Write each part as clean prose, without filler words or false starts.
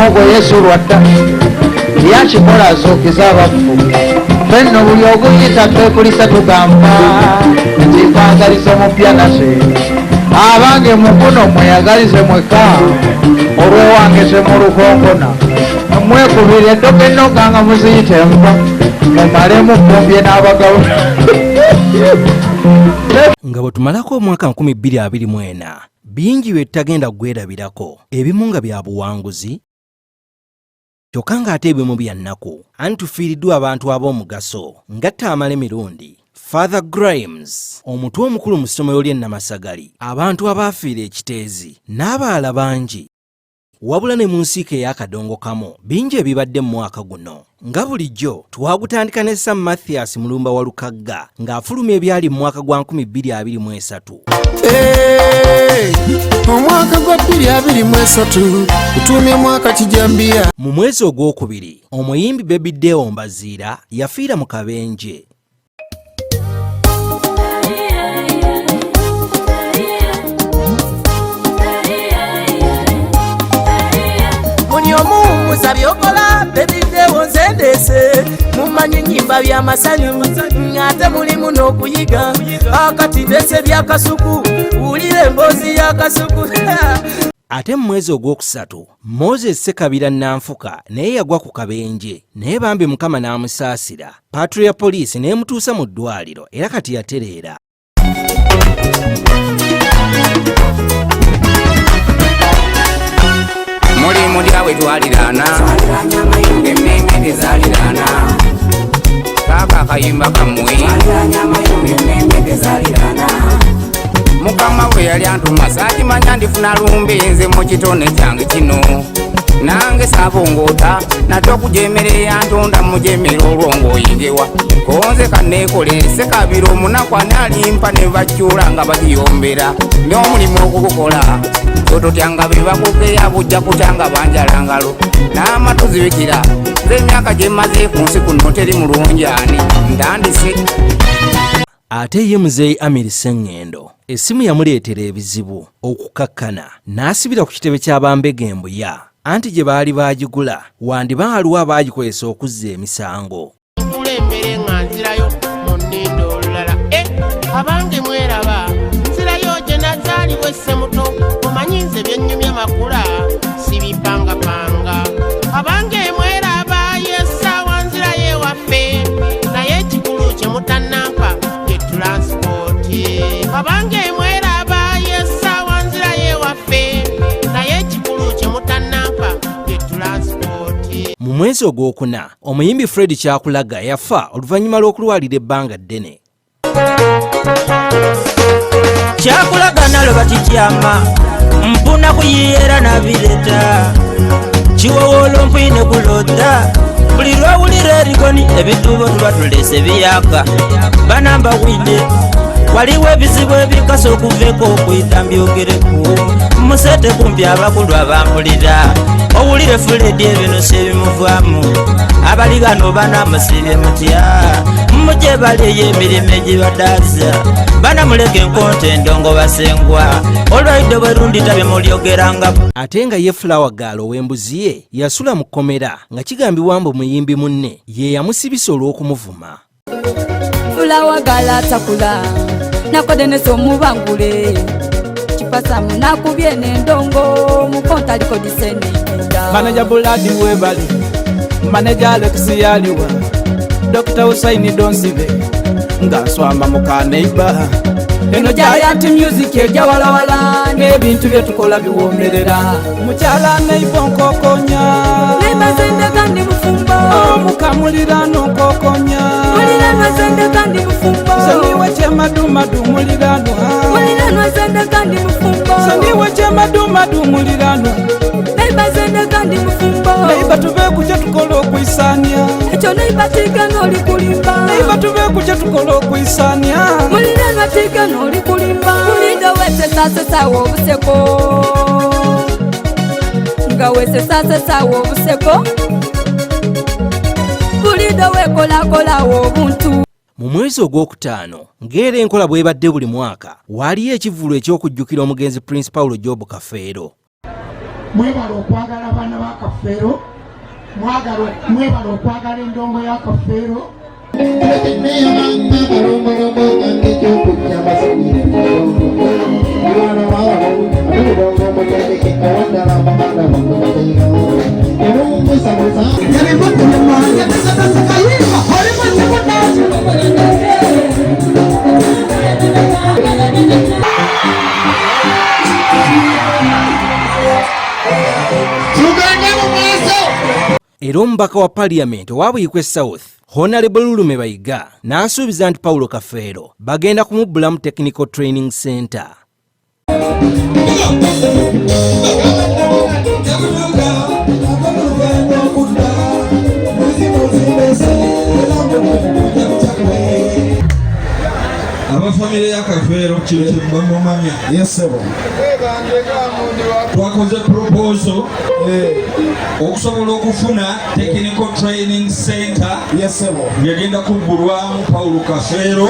muwogo Yesu lwadda yakikola asookiza abafu fenno buli oguyita twekulisa tugamba nti twagalize mupya nase abange mukuno mweyagalize mweka olwewange se mu lukongona mwekubire eddoga ennoga nga muziyite enva mumalemu kumbye n'abagabo. Nga bwe tumalako omwaka 2024 bingi bye tutagenda kwerabirako, ebimu nga bya buwanguzi kyokka ng'ate ebimu bya nnaku, anti tufiiriddwa abantu ab'omugaso nga Tamale emirundi, Father Grimes, omutwe omukulu mu ssomero ly'e Namasagali, abantu abaafiira ekiteezi n'abalala bangi. Wabula ne mu nsiike ey'akadongo kamu bingi ebibadde mu mwaka guno. Nga bulijjo twagutandika ne Sam Mathias Mulumba wa Lukagga ng'afulumya ebyali mu mwaka gwa 2023. Omwaka gwa 2023 gutumye mwaka kijambia. Mu mwezi ogwokubiri omuyimbi Baby Deo Mbaziira yafiira mu kabenje. Sabyokola Baby Deo nzendese mumanyi nyimba bya masanyu ate mulimu n'okuyiga akati ndese bya kasuku ulire embozi ya kasuku. Ate mu mwezi ogwokusatu Moses Sekabira Nanfuka naye yagwa ku kabenje naye bambi Mukama n'amusaasira. Patro ya poliisi n'emutuusa mu ddwaliro era kati yatereera. Mulimu lyawe twalirana emmenge tezalirana kaaka akayimba kamwe Mukama we yali antuma saakimanya ndifuna lumbe nze mu kitone kyange kino nange saabongoota nate okujemerera ntonda mujemera olwongoyingewa konze kanneekole Sekabira omunaku analimpa ne bakyula nga bagiyombera n'omulimu okugukola tototyanga be bakugeya bujja kutyanga banjalangalo n'amatu zibikira nze emyaka gye mmaze ku nsi kuno teri mulungi ani ndandise. Ate ye Muzeeyi Amiri Sengendo essimu yamuleetera ebizibu okukakkana n'asibira ku kitebe ky'abambega embuya anti gye baali baagigula wandiba aliwo abaagikozesa okuzza emisango. Mulembere nga nzirayo mu nnindo olulala abange mweraba nzirayo gye nazaaliwe Ssemuto omanyi nze byennyumya makula sibipangapanga abange mweraba yessaawa nzirayo ewaffe naye ekikulu kye mutannampa ye transpoti abange mweraba yessaawa nzirayo ewaffe naye ekikulu kye mutannampa ye transpoti. Mu mwezi ogwokuna omuyimbi Fred Kyakulaga yafa oluvannyuma lw'okulwalira ebbanga ddene. Kyakulaga nalo batikyama mpuna kuyiyeera nabireta kiwowolo mpuyine kuloda buli lwawulira erigoni ebitubo tuba tulese biyaka banamba wide waliwo ebizibu ebikasa okuveeko okuyita mbyogereku musete kumpi abakulu abampulira owulire Fuledi ebino sebimuvaamu abaligano banamusibye mutya muje baleyo emirimu egibadaza banamuleka enkonto endongo basengwa olwaidde bwerundi tabe mulyogeranga. Ate nga ye Flower Girl ow'embuzi ye yasula mu kkomera nga kigambibwa mbu muyimbi munne ye yamusibisa olw'okumuvuma. Flower Girl atakula nakodenesa omubangule kipasa munakubye n'endongo mukonta aliko diseni. Manager Buladi Webali, Manager Alex Yaliwa, Dr. Usaini Donsive, Ngaswamba Mukaneiba. Eno Giant Music ejja walawala n'ebintu bye tukola biwomerera. Mukyala Neiba nkokonya. Neiba zende kandi mufumba. Mukamulira nkokonya. Mulira nwazende kandi mufumba. Soniwe kyemadumadu mulirano. Mulira nwazende kandi mufumba. Soniwe kyemadumadu mulirano. Neiba zende kandi mufumba. Neiba tuve kujja tukola okwisanya. Ekyo neiba tika n'oli kulimba. Neiba tuve kujja tukola okwisanya. Mulira nwatika n'oli kulimba. Mulida wese sasesawo obuseko. Nga wese sasesawo obuseko. Mulida wekolakolawo obuntu. Mu mwezi ogwokutaano ng'era enkola bw'ebadde buli mwaka waaliyo ekivvulu eky'okujjukira omugenzi Prince Paulo Job Kafeero. mwebala okwagala abaana ba Kafeero, mwebala okwagala endongo ya Kafeero. Era omubaka wa Parliament owa Buyikwe South Honorable Lulume Bayiga n'asuubiza nti Paulo Kafeero bagenda kumubbulamu Technical Training Center. Abafamile ya Kafeero kintu bamumanya. Yes sebo. Twakoze proposal okusobola okufuna Technical Training Center. Yes sebo. Yagenda kubbulwamu Paulo Kafeero.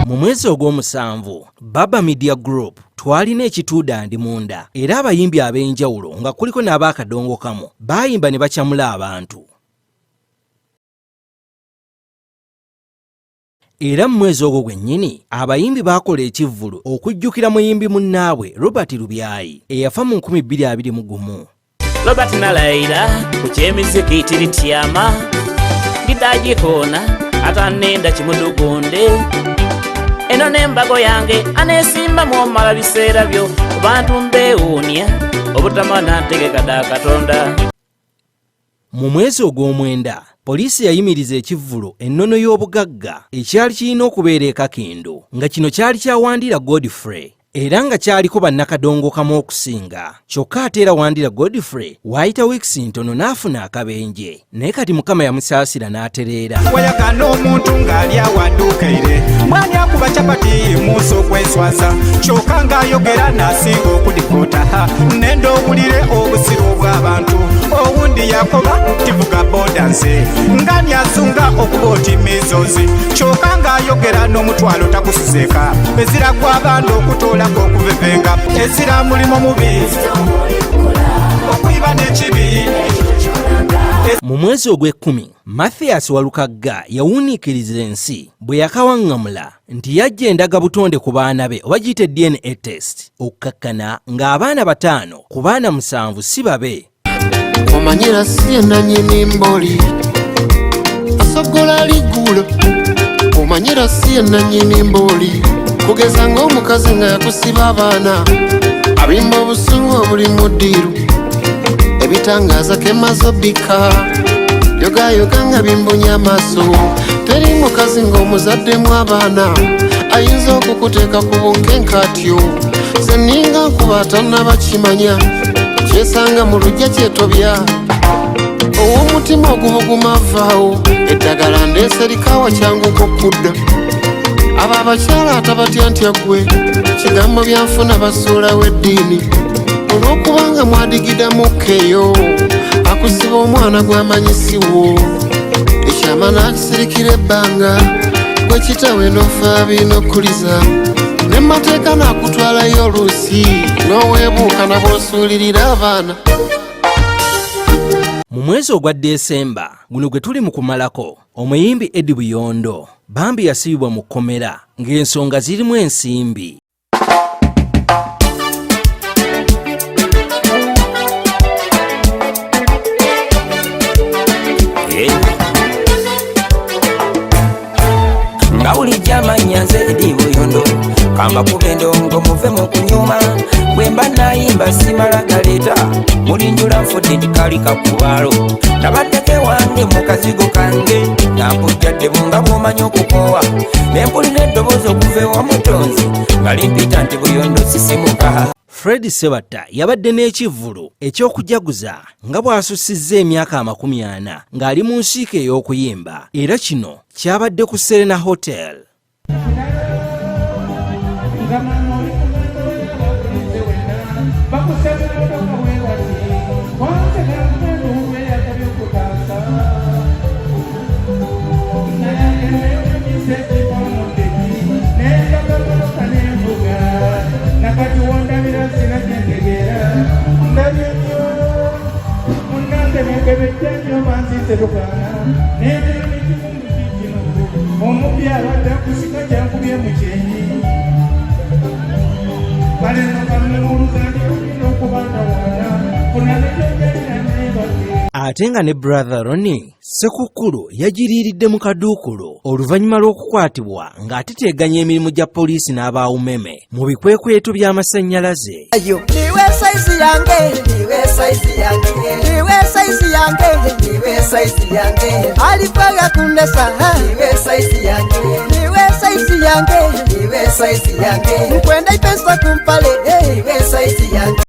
Mu mwezi ogw'omusanvu Baba Media Group twalina ekituudandi munda era abayimbi ab'enjawulo nga kuliko n'abaakadongo kamu baayimba ne bakyamula abantu. Era mu mwezi ogwo gwennyini abayimbi baakola ekivvulu okujjukira muyimbi munnaabwe Robert Lubyayi eyafa mu 2021. Robert Nalaira ku kyemizikiti lityama ndidagikona atanenda kimudugunde eno n'embago yange aneesimba mwomala biseera byo bantu mbeewuunya obutamana ntegeka da Katonda. Mu mwezi ogw'omwenda poliisi yayimiriza ekivvulo ennono y'obugagga ekyali kirina okubeera e Kakindu nga kino kyali kya Wandira Godfrey era nga kyaliko bannakadongo kamu okusinga kyokka ate era Wandira Godfrey waayita wiikisi ntono n'afuna akabenje naye kati Mukama yamusaasira n'atereera. Wayagana omuntu ng'ali awadduukire mwani akuba capati muuso kweswaza kyokka ng'ayogera n'asinga okudikota nenda owulire obusiru bw'abantu owundi yakoba tivuga bodanse ngani asunga okuba otimizozi kyokka ng'ayogera n'omutwalo takususeeka ezira gw'abantu okutoolako okuvevenga ezira mulimo mubi okuyiba n'ekibi. Mu mwezi ogw'ekkumi Mathias Walukagga yawuniikiriza ensi bwe yakawaŋŋamula nti yajja endaga butonde ku baana be oba giyite DNA test okkakkana ng'abaana 5 ku baana 7 si babe. Omanyira si nanyini mboli asogola ligula. Omanyira si nanyini mboli kugeza ng'omukazi nga yakusiba abaana abimba obusungu obuli mu ddiru ebitangaza kemazo bika yogayoga nga bimbunya amaaso teri mukazi ng'omuzaddemu abaana ayinza okukuteeka ku bunkenke atyo ze nninga nkuba tannabakimanya kyesanga mu lujja kyetobya ow'omutima ogubuguma avaawo eddagala ndeese likawa kyanguko kudda abo abakyala atabatya ntya ggwe kigambo byanfuna basuulawo eddiini olw'okubanga mwadigida mukkeeyo akusiba omwana gw'amanyisiwo ekyama n'akisirikira ebbanga gwe kitawe n'ofa binokkuliza ne mateeka n'akutwalayo oluusi n'oweebuuka na bw'osuulirira abaana. Mu mwezi ogwa Desemba guno gwe tuli mu kumalako omuyimbi Eddie Buyondo bambi yasibibwa mu kkomera ng'ensonga zirimu ensimbi. nga bulijja amannya nze Eddie Buyondo kamba kuba endongo muve mu kunyuma bwe mba nayimba simala galeeta mulinjula nfudde ndikali kakubaalo nabaddeko ewange mu kazigo kange nampujjaddemu nga bw'omanyi okukoowa ne mpulira eddoboozi okuva ewamutonzi nga limpita nti Buyondo sisimuka. Fred Sebatta yabadde n'ekivvulu eky'okujaguza nga bw'asussizza emyaka 40 ng'ali mu nsiike ey'okuyimba era kino kyabadde ku Serena Hotel. Nakati wanda bila sina kentegera serukaana n'ebiro n'ekivundu kikino omubyalo adda kusika kyankubye mu kyenyi kale no kamuwuluzali olina okuba ndawaana kunanejogenanebake. Ate nga ne brother Ronnie Ssekukkulu yagiriiridde mu kaduukulu oluvannyuma lw'okukwatibwa ng'ateteeganya emirimu gya poliisi n'abaawumeme mu bikwekweto by'amasannyalaze. Niwe saizi yange, niwe saizi yange, niwe saizi yange, niwe saizi yange, alipaga kundesa, niwe saizi yange, niwe saizi yange, niwe saizi yange, nkwenda ipesa kumpale, niwe saizi yange.